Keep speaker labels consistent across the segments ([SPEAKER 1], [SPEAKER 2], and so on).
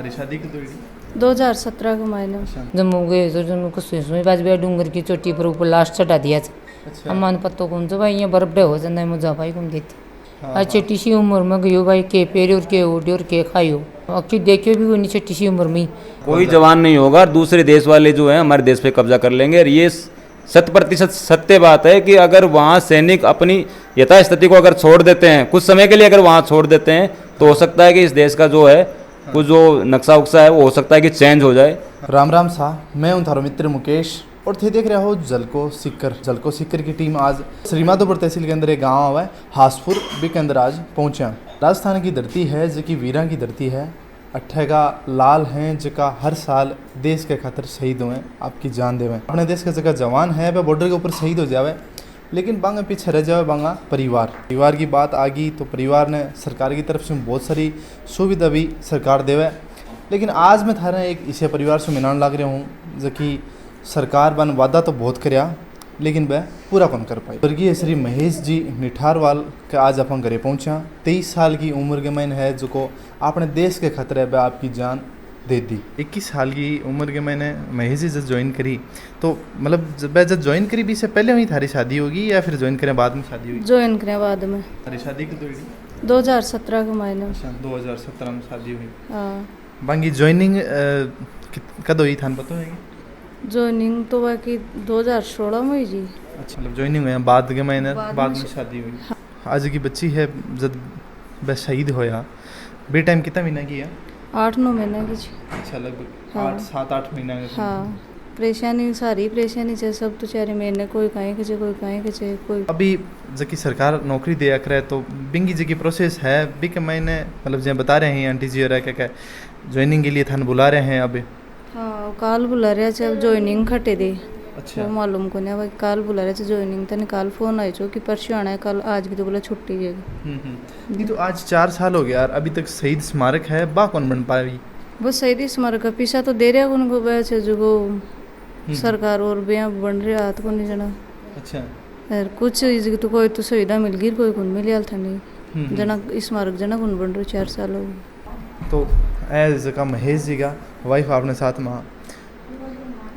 [SPEAKER 1] हमारी शादी की तो
[SPEAKER 2] 2017 के महीने में
[SPEAKER 3] जम्मू गए तो जम्मू कसुई बाज भी डूंगर की चोटी पर ऊपर लास्ट चढ़ा दिया था।
[SPEAKER 1] अच्छा
[SPEAKER 3] अम्मा ने पत्तो कौन सा भाई यहाँ बर्फ डे हो जाता है मुझे भाई कौन देती
[SPEAKER 1] हाँ,
[SPEAKER 3] आज छोटी सी उम्र में गयो भाई के पेरे और के उड़े और के खायो अक्की देखियो भी नहीं छोटी सी उम्र में
[SPEAKER 4] कोई जवान नहीं होगा, दूसरे देश वाले जो हैं हमारे देश पे कब्जा कर लेंगे। और ये 100% सत्य बात है कि अगर वहाँ सैनिक अपनी यथास्थिति को अगर छोड़ देते हैं, कुछ समय के लिए अगर वहाँ छोड़ देते हैं, तो हो सकता है कि इस देश का जो है कुछ जो नक्शा उक्सा है वो हो सकता है कि चेंज हो जाए।
[SPEAKER 1] राम राम सा, मैं हूं थारो मित्र मुकेश और थे देख रहे हो जलको सिक्कर की टीम आज श्रीमाधोपुर तहसील के अंदर एक गाँव हुआ है हासपुर भी के अंदर आज पहुँचे हैं। राजस्थान की धरती है जो कि वीरां की धरती है। अट्ठेगा लाल हैं जिका हर साल देश के खातिर शहीद हुए, आपकी जान देवे। अपने देश का जगह जवान है वह बॉर्डर के ऊपर शहीद हो जावे, लेकिन बांगा पीछे रह जावे बांगा परिवार की बात आ गई तो परिवार ने सरकार की तरफ से बहुत सारी सुविधा भी सरकार देवे। लेकिन आज मैं थारे एक इसे परिवार से मिलान लग रहा हूँ जो कि सरकार बन वादा तो बहुत करया लेकिन वह पूरा कौन कर पाई। स्वर्गीय श्री महेश जी निठारवाल के आज अपन घरे पहुँचा। 23 साल की उम्र के मैंने है जो को अपने देश के खतरे वह आपकी जान दे दी। 21 साल की उम्र के मैंने महेश जी जब ज्वाइन करी तो मतलब जब ज्वाइन करी भी से पहले हुई थारी शादी होगी या फिर ज्वाइन करें बाद में शादी हुई?
[SPEAKER 2] ज्वाइन करें बाद में।
[SPEAKER 1] थारी शादी की तो
[SPEAKER 2] 2017 के महीने में
[SPEAKER 1] 2017 में शादी हुई।
[SPEAKER 2] हाँ
[SPEAKER 1] बाकी ज्वाइनिंग कद हुई थान पता है?
[SPEAKER 2] ज्वाइनिंग तो बाकी 2016 में हुई जी।
[SPEAKER 1] अच्छा, मतलब ज्वाइनिंग हुई बाद के महीने बाद में शादी हुई।
[SPEAKER 2] हाँ।
[SPEAKER 1] आज की बच्ची है जब वह शहीद होया बे टाइम कितना महीना की है?
[SPEAKER 2] 8-9 महीने की जी।
[SPEAKER 1] अच्छा, लगभग
[SPEAKER 2] हाँ।
[SPEAKER 1] 7-8 महीना की।
[SPEAKER 2] हाँ परेशानी सारी परेशानी से सब तो चारे महीने कोई कहीं के कोई कहीं के कोई।
[SPEAKER 1] अभी जबकि सरकार नौकरी दिया करे तो बिंगी जी की प्रोसेस है भी के महीने मतलब जब बता रहे हैं आंटी जी और क्या ज्वाइनिंग के लिए थान बुला रहे हैं अभी?
[SPEAKER 2] हाँ काल बुला रहे थे ज्वाइनिंग खटे दे।
[SPEAKER 1] अच्छा,
[SPEAKER 2] वो मालूम को नहीं भाई काल बुला रहे थे ज्वाइनिंग तो निकाल फोन आए जो कि परसों आना है कल आज की तो बोला छुट्टी जाएगी।
[SPEAKER 1] नहीं तो आज 4 साल हो गया यार, अभी तक शहीद स्मारक है बा कौन बन पाई?
[SPEAKER 2] बस शहीद स्मारक का पीछा तो दे रहे उनको वैसे जो सरकार और ब्याह बन रहा हाथ को नहीं जना।
[SPEAKER 1] अच्छा,
[SPEAKER 2] यार कुछ इसकी तो कोई तो सुविधा मिल गई कोई कौन मिल था नहीं जना स्मारक जना कौन बन रहा 4 साल हो गए।
[SPEAKER 1] तो एज का महेश जी का वाइफ आपने साथ में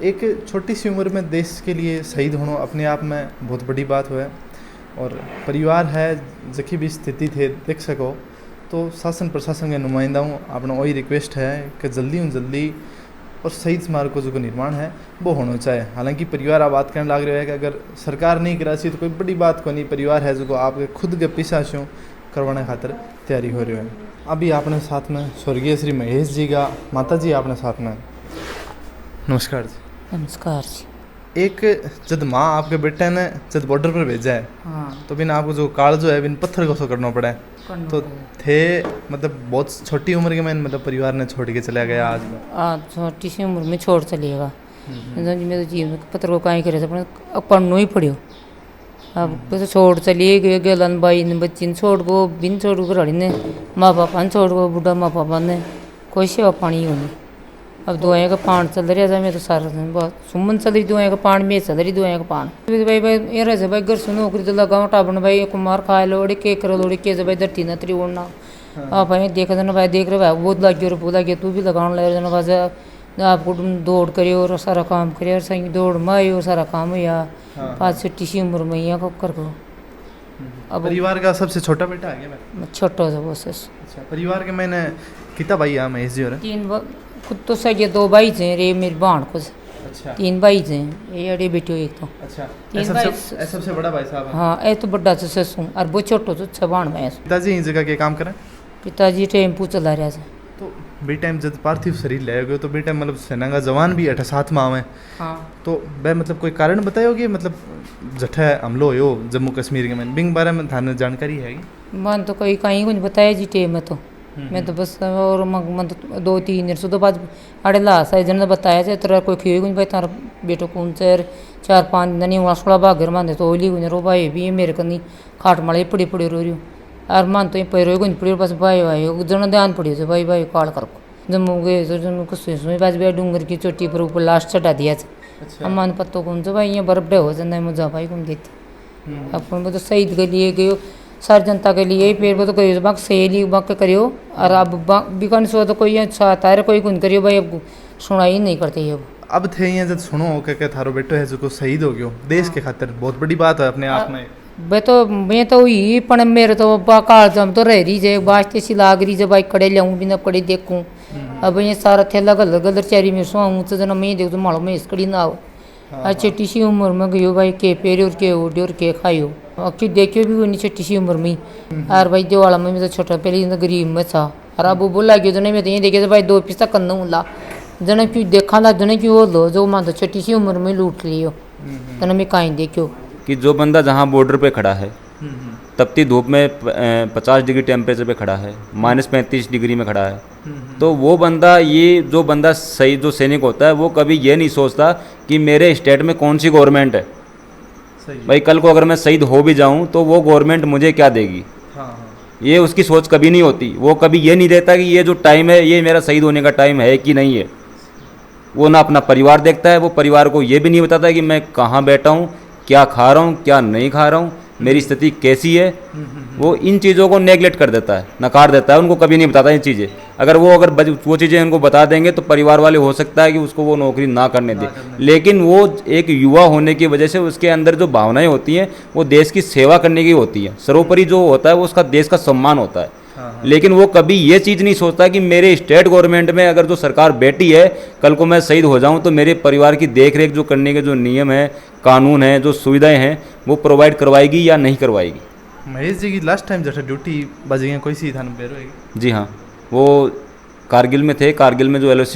[SPEAKER 1] एक छोटी सी उम्र में देश के लिए शहीद होना अपने आप में बहुत बड़ी बात हुआ है। और परिवार है जखी भी स्थिति थे देख सको तो शासन प्रशासन के नुमाइंदा हूँ अपना वही रिक्वेस्ट है कि जल्दी और शहीद स्मारक को जो निर्माण है वो होना चाहिए। हालांकि परिवार आप बात करने लग रहे हैं कि अगर सरकार नहीं करा सी तो कोई बड़ी बात को नहीं, परिवार है जो आपके खुद के पीछा से करवाने खातिर तैयारी हो रही है। अभी आपने साथ में स्वर्गीय श्री महेश जी का माता जी आपने साथ में। नमस्कार जी।
[SPEAKER 3] नमस्कार जी।
[SPEAKER 1] एक जब माँ आपके बेटे ने जब बॉर्डर पर भेजा है
[SPEAKER 3] हाँ
[SPEAKER 1] तो बिन आपको जो काल जो है बिन पत्थर को सो करना पड़ा है तो थे मतलब बहुत छोटी उम्र के मैंने मतलब परिवार ने छोड़ के चला गया आज
[SPEAKER 3] छोटी सी उम्र में छोड़ चलिएगा मेरे जीवन पत्र को कहीं करे अपने पढ़ना ही पड़ियो अब तो छोड़ चलिए गए गलन भाई ने बच्ची ने छोड़ को बिन छोड़ को रड़ी ने माँ पापा ने छोड़ को बूढ़ा माँ पापा ने कोई सेवा पानी होनी। अब दुआएं का पान चल रहा था मैं तो सारा दिन बहुत सुमन चल रही दुआएं का पान में चल रही दुआएं का पान भाई ये रहे भाई घर से नौकरी तो लगाओ टापन भाई कुमार खाए लोड़े के करो लोड़े के भाई धरती नतरी ओढ़ना आप भाई देख देना भाई देख रहे भाई बहुत लग गया बोला कि तू भी लगाने लग जाना बस आपको दौड़ करे और सारा काम करे और सही दौड़ में और सारा काम हुआ 5-6 सी उम्र में यहाँ कब कर
[SPEAKER 1] अब परिवार का सबसे छोटा बेटा है क्या?
[SPEAKER 3] छोटा सा बस।
[SPEAKER 1] अच्छा, परिवार के मैंने कितना भाई है महेश जी? और
[SPEAKER 3] 3 खुद तो सही 2 भाई थे रे मेरी बहन को।
[SPEAKER 1] अच्छा,
[SPEAKER 3] 3 भाई थे ये अड़े बेटे एक तो।
[SPEAKER 1] अच्छा,
[SPEAKER 3] 3 भाई
[SPEAKER 1] सबसे बड़ा भाई साहब?
[SPEAKER 3] हाँ ये तो बड़ा से ससुर और वो छोटो तो 6 बहन में।
[SPEAKER 1] पिताजी इस जगह के काम करें?
[SPEAKER 3] पिताजी टेम्पू चला रहा था।
[SPEAKER 1] तो बे टाइम जब पार्थिव शरीर ले गए तो बे टाइम मतलब सेना का जवान भी 8-7 माह में।
[SPEAKER 3] हाँ
[SPEAKER 1] तो वह मतलब कोई कारण बताओगे मतलब जठे हमलो हो जम्मू कश्मीर के में बिंग बारे में थाने जानकारी है?
[SPEAKER 3] मन तो कोई कहीं को नहीं बताया जी टेम में तो मैं तो बस और मन तो 2-3 दिन से तो बाद अड़े लाश है जन बताया जाए तेरा कोई खियो नहीं भाई तारा बेटो कौन से 4-5 दिन नहीं वहाँ थोड़ा बाघर मानते तो ओली गुजर रो भाई भी मेरे कनी खाट माले पड़ी रो रही और मन तो पैर गुंज पड़ी बस भाई जन ध्यान पड़ी से भाई काल कर जम्मू गए तो जम्मू कसुई बाज भी डूंगर की चोटी पर ऊपर लास्ट चढ़ा दिया था। अम्मा ने पत्तो कौन सा भाई यहाँ बर्फ डे हो जाता है मुझे भाई कौन देती अपन तो शहीद के लिए गयो सारी जनता के लिए पेड़ वो तो करियो बाक सहेली बाक करियो और अब बिकन सो तो कोई तार कोई कुन करियो भाई अब सुनाई नहीं करते ये
[SPEAKER 1] अब थे ये जब सुनो के थारो बेटो है जो शहीद हो गयो देश के खातिर बहुत बड़ी बात है अपने आप में।
[SPEAKER 3] मैं तो ही पण मेरे तो काल जम तो रह रही जे बास्ते सी लाग रही जे भाई कड़े लाऊं बिना कड़े देखूं अब ये सारा थैला गलर गलर चेरी में सोऊं तो जना मैं देख तो मालो में इसकड़ी ना हो छोटी सी उम्र में गयो भाई के पेरे और के उड़े और के खायो कि देखियो भी उन्नी छोटी सी उम्र में और भाई जो वाला में तो छोटा पहले गरीब में था और अब वो बोला गयो जने मैं तो ये देखे तो भाई 2 पैसा करना ला जने क्यों देखा ला जने क्यों वो लो जो मान तो छोटी सी उम्र में लूट लियो जने मैं कहीं देखियो
[SPEAKER 4] कि जो बंदा जहाँ बॉर्डर पे खड़ा है तपती धूप में 50 डिग्री टेम्परेचर पे खड़ा है -35 डिग्री में खड़ा है तो वो बंदा ये जो बंदा सही जो सैनिक होता है वो कभी ये नहीं सोचता कि मेरे स्टेट में कौन सी गवर्नमेंट है। भाई कल को अगर मैं शहीद हो भी जाऊं तो वो गवर्नमेंट मुझे क्या देगी। ये उसकी सोच कभी नहीं होती। वो कभी ये नहीं देता कि ये जो टाइम है ये मेरा शहीद होने का टाइम है कि नहीं है। वो ना अपना परिवार देखता है, वो परिवार को ये भी नहीं बताता कि मैं कहाँ बैठा हूँ, क्या खा रहा हूँ, क्या नहीं खा रहा हूँ, मेरी स्थिति कैसी है। वो इन चीज़ों को नेगलेक्ट कर देता है, नकार देता है, उनको कभी नहीं बताता ये चीज़ें। अगर वो चीज़ें उनको बता देंगे तो परिवार वाले हो सकता है कि उसको वो नौकरी ना करने दे। लेकिन वो एक युवा होने की वजह से उसके अंदर जो भावनाएं होती हैं वो देश की सेवा करने की होती हैं। सर्वोपरि जो होता है वो उसका देश का सम्मान होता है। लेकिन वो कभी ये चीज़ नहीं सोचता कि मेरे स्टेट गवर्नमेंट में अगर जो सरकार बैठी है कल को मैं शहीद हो जाऊं तो मेरे परिवार की देखरेख जो करने के जो नियम है, कानून है, जो सुविधाएं हैं वो प्रोवाइड करवाएगी या नहीं करवाएगी।
[SPEAKER 1] महेश जी की लास्ट टाइम जैसे ड्यूटी बज गई कोई सी थाने पे?
[SPEAKER 4] जी हाँ, वो कारगिल में थे। कारगिल में जो LOC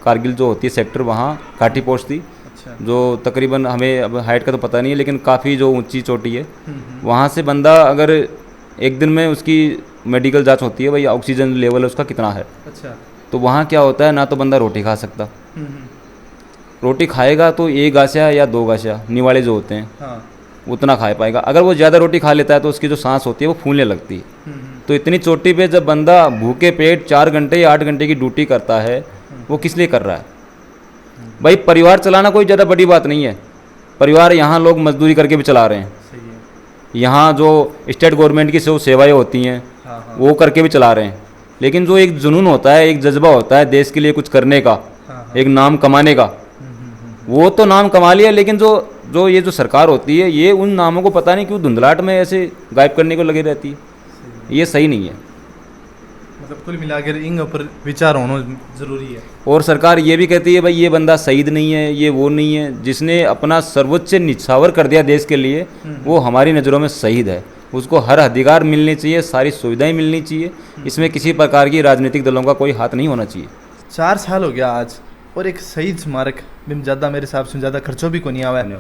[SPEAKER 4] कारगिल जो होती है सेक्टर, वहाँ काठी पोस्ट थी। अच्छा। जो तकरीबन हमें अब हाइट का तो पता नहीं है लेकिन काफ़ी जो ऊंची चोटी है वहाँ से बंदा अगर एक दिन में उसकी मेडिकल जांच होती है भाई ऑक्सीजन लेवल उसका कितना है। अच्छा। तो वहाँ क्या होता है ना तो बंदा रोटी खा सकता, रोटी खाएगा तो 1 गाछा या 2 गाछा निवाले जो होते हैं हाँ। उतना खा पाएगा। अगर वो ज़्यादा रोटी खा लेता है तो उसकी जो सांस होती है वो फूलने लगती है। तो इतनी चोटी पे जब बंदा भूखे पेट 4 घंटे या 8 घंटे की ड्यूटी करता है वो किस लिए कर रहा है भाई? परिवार चलाना कोई ज़्यादा बड़ी बात नहीं है। परिवार यहाँ लोग मजदूरी करके भी चला रहे हैं, यहाँ जो स्टेट गवर्नमेंट की जो सेवाएं होती हैं वो करके भी चला रहे हैं। लेकिन जो एक जुनून होता है, एक जज्बा होता है देश के लिए कुछ करने का, एक नाम कमाने का, वो तो नाम कमा लिया। लेकिन जो ये जो सरकार होती है ये उन नामों को पता नहीं क्यों धुंधलाहट में ऐसे गायब करने को लगी रहती है। ये सही नहीं है।
[SPEAKER 1] मतलब कुल मिलाकर इन ऊपर विचार होना जरूरी है।
[SPEAKER 4] और सरकार ये भी कहती है भाई ये बंदा शहीद नहीं है, ये वो नहीं है, जिसने अपना सर्वोच्च निछावर कर दिया देश के लिए वो हमारी नज़रों में शहीद है। उसको हर अधिकार मिलने चाहिए, सारी सुविधाएं मिलनी चाहिए। इसमें किसी प्रकार की राजनीतिक दलों का कोई हाथ नहीं होना चाहिए।
[SPEAKER 1] 4 साल हो गया आज और एक शहीद स्मारक भी ज़्यादा मेरे हिसाब से ज़्यादा खर्चों भी को नहीं आवा है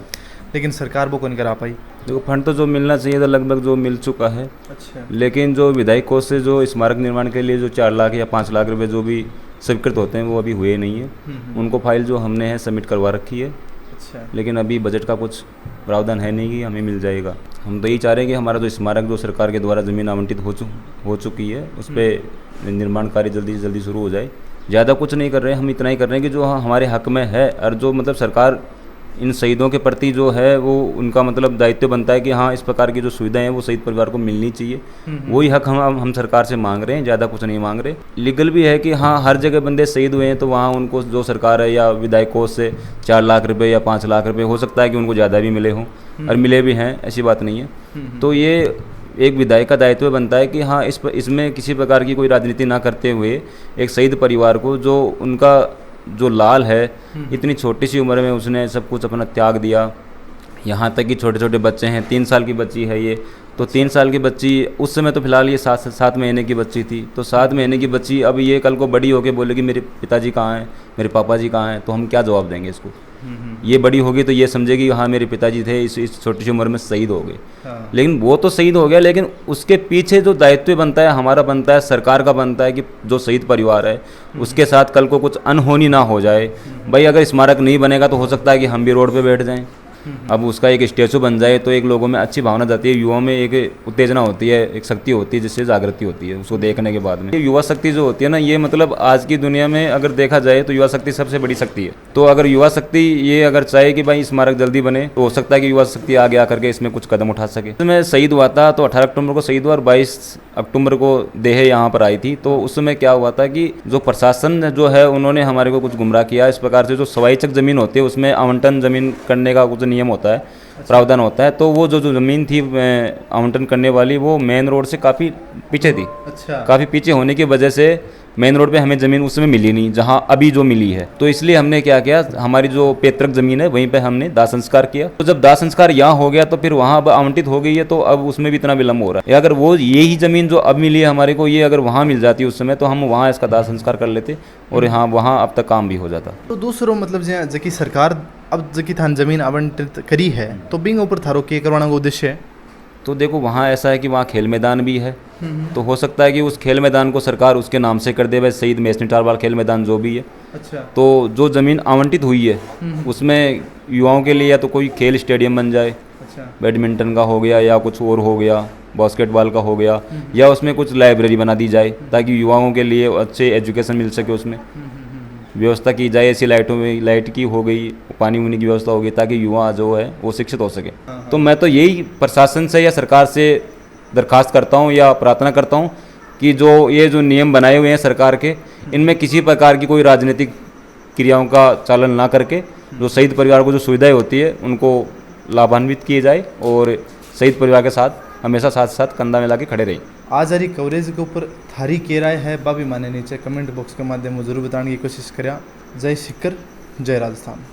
[SPEAKER 1] लेकिन सरकार वो को नहीं करा पाई।
[SPEAKER 4] देखो फंड तो जो मिलना चाहिए था लगभग जो मिल चुका है।
[SPEAKER 1] अच्छा।
[SPEAKER 4] लेकिन जो विधायक कोष से जो स्मारक निर्माण के लिए जो 4 लाख या 5 लाख रुपए जो भी स्वीकृत होते हैं वो अभी हुए नहीं है। उनको फाइल जो हमने है सबमिट करवा रखी है। अच्छा। लेकिन अभी बजट का कुछ प्रावधान है नहीं कि हमें मिल जाएगा। हम तो यही चाह रहे हैं कि हमारा जो स्मारक जो सरकार के द्वारा ज़मीन आवंटित हो चुकी है उस पर निर्माण कार्य जल्दी से जल्दी शुरू हो जाए। ज़्यादा कुछ नहीं कर रहे हैं, हम इतना ही कर रहे हैं कि जो हमारे हक में है और जो मतलब सरकार इन शहीदों के प्रति जो है वो उनका मतलब दायित्व बनता है कि हाँ इस प्रकार की जो सुविधाएं हैं वो शहीद परिवार को मिलनी चाहिए। वही हक हम सरकार से मांग रहे हैं, ज़्यादा कुछ नहीं मांग रहे। लीगल भी है कि हाँ हर जगह बंदे शहीद हुए हैं तो वहाँ उनको जो सरकार है या विधायक कोष से 4 लाख रुपए या 5 लाख रुपए, हो सकता है कि उनको ज़्यादा भी मिले हों और मिले भी हैं, ऐसी बात नहीं है। तो ये एक विधायक का दायित्व बनता है कि हाँ इसमें किसी प्रकार की कोई राजनीति ना करते हुए एक शहीद परिवार को जो उनका जो लाल है इतनी छोटी सी उम्र में उसने सब कुछ अपना त्याग दिया। यहाँ तक कि छोटे छोटे बच्चे हैं, 3 साल की बच्ची है ये, तो 3 साल की बच्ची उस समय तो फिलहाल ये 7 महीने की बच्ची थी। तो 7 महीने की बच्ची अब ये कल को बड़ी होकर बोलेगी मेरे पिताजी कहाँ हैं, मेरे पापा जी कहाँ हैं, तो हम क्या जवाब देंगे इसको? ये बड़ी होगी तो ये समझेगी हाँ मेरे पिताजी थे इस छोटी सी उम्र में शहीद हो गए। हाँ। लेकिन वो तो शहीद हो गया, लेकिन उसके पीछे जो दायित्व बनता है, हमारा बनता है, सरकार का बनता है कि जो शहीद परिवार है उसके साथ कल को कुछ अनहोनी ना हो जाए। भाई अगर स्मारक नहीं बनेगा तो हो सकता है कि हम भी रोड पे बैठ जाएं। अब उसका एक स्टेचू बन जाए तो एक लोगों में अच्छी भावना जाती है, युवाओं में एक उत्तेजना होती है, एक शक्ति होती है जिससे जागृति होती है उसको देखने के बाद में। युवा शक्ति जो होती है ना, ये मतलब आज की दुनिया में अगर देखा जाए तो युवा शक्ति सबसे बड़ी शक्ति है। तो अगर युवा शक्ति ये अगर चाहे कि भाई स्मारक जल्दी बने तो हो सकता है कि युवा शक्ति आगे आकर के इसमें कुछ कदम उठा सके। मैं शहीद हुआ था तो 18 अक्टूबर को शहीद हुआ और 22 अक्टूबर को देह यहाँ पर आई थी। तो उस समय क्या हुआ था कि जो प्रशासन जो है उन्होंने हमारे को कुछ गुमराह किया। इस प्रकार से जो सवाईचक ज़मीन होती है उसमें आवंटन ज़मीन करने का कुछ नियम होता है, प्रावधान होता है। तो वो जो ज़मीन थी आवंटन करने वाली वो मेन रोड से काफ़ी पीछे थी।
[SPEAKER 1] अच्छा।
[SPEAKER 4] काफ़ी पीछे होने की वजह से मेन रोड पे हमें ज़मीन उस समय मिली नहीं जहाँ अभी जो मिली है। तो इसलिए हमने क्या किया, हमारी जो पैतृक ज़मीन है वहीं पे हमने दाह संस्कार किया। तो जब दाह संस्कार यहाँ हो गया तो फिर वहाँ अब आवंटित हो गई है, तो अब उसमें भी इतना विलम्ब हो रहा है। अगर वो यही ज़मीन जो अब मिली है हमारे को, ये अगर वहाँ मिल जाती उस समय तो हम वहाँ इसका दाह संस्कार कर लेते और यहाँ वहाँ अब तक काम भी हो जाता।
[SPEAKER 1] तो दूसरों मतलब जकी सरकार अब जकी थान जमीन आवंटित करी है तो बिंग ऊपर थारो के करवाना का उद्देश्य है।
[SPEAKER 4] तो देखो वहाँ ऐसा है कि वहाँ खेल मैदान भी है, तो हो सकता है कि उस खेल मैदान को सरकार उसके नाम से कर दे, वैसे शहीद मेसनी टारवाल खेल मैदान जो भी है।
[SPEAKER 1] अच्छा।
[SPEAKER 4] तो जो ज़मीन आवंटित हुई है उसमें युवाओं के लिए या तो कोई खेल स्टेडियम बन जाए,
[SPEAKER 1] अच्छा।
[SPEAKER 4] बैडमिंटन का हो गया या कुछ और हो गया, बास्केटबॉल का हो गया, या उसमें कुछ लाइब्रेरी बना दी जाए ताकि युवाओं के लिए अच्छे एजुकेशन मिल सके। उसमें व्यवस्था की जाए, ऐसी लाइटों में लाइट की हो गई, पानी वानी की व्यवस्था हो गई ताकि युवा जो है वो शिक्षित हो सके। तो मैं तो यही प्रशासन से या सरकार से दरखास्त करता हूँ या प्रार्थना करता हूँ कि जो ये जो नियम बनाए हुए हैं सरकार के, इनमें किसी प्रकार की कोई राजनीतिक क्रियाओं का चालन ना करके जो शहीद परिवार को जो सुविधाएं होती है उनको लाभान्वित किए जाए और शहीद परिवार के साथ हमेशा साथ साथ कंधा मिला के खड़े रही।
[SPEAKER 1] आज आ रही कवरेज के ऊपर थारी के राय है बाबी माने नीचे कमेंट बॉक्स के माध्यम से जरूर बताने की कोशिश करें। जय सिक्कर, जय राजस्थान।